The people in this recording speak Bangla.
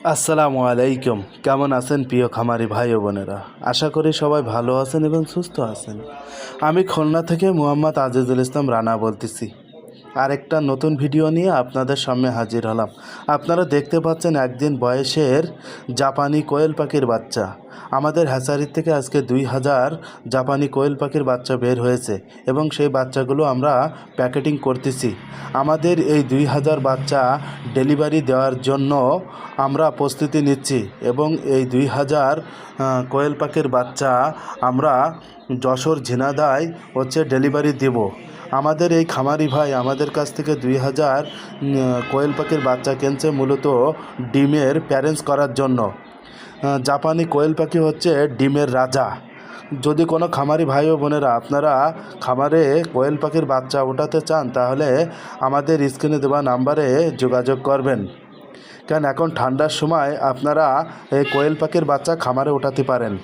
আসসালামু আলাইকুম। কেমন আছেন প্রিয় খামারি ভাই ও বোনেরা? আশা করি সবাই ভালো আছেন এবং সুস্থ আছেন। আমি খুলনা থেকে মোহাম্মদ আজিজুল ইসলাম রানা বলতেছি। আরেকটা নতুন ভিডিও নিয়ে আপনাদের সামনে হাজির হলাম। আপনারা দেখতে পাচ্ছেন একদিন বয়সের জাপানি কোয়েল পাখির বাচ্চা। আমাদের হ্যাচারির থেকে আজকে 2000 জাপানি কোয়েল পাখির বাচ্চা বের হয়েছে এবং সেই বাচ্চাগুলো আমরা প্যাকেটিং করতেছি। আমাদের এই 2000 বাচ্চা ডেলিভারি দেওয়ার জন্য আমরা প্রস্তুতি নিচ্ছি এবং এই 2000 কোয়েল পাখির বাচ্চা আমরা যশোর ঝিনাইদহ ডেলিভারি দেব। আমাদের এই খামারি ভাই আমাদের কাছ থেকে 2000 কোয়েল পাখির বাচ্চা কিনছে মূলত ডিমের প্যারেন্টস করার জন্য। জাপানি কোয়েল পাখি হচ্ছে ডিমের রাজা। যদি কোনো খামারি ভাই ও বোনেরা আপনারা খামারে কোয়েল পাখির বাচ্চা ওঠাতে চান তাহলে আমাদের স্ক্রিনে দেওয়া নাম্বারে যোগাযোগ করবেন। কারণ এখন ঠান্ডার সময় আপনারা এই কোয়েল পাখির বাচ্চা খামারে ওঠাতে পারেন।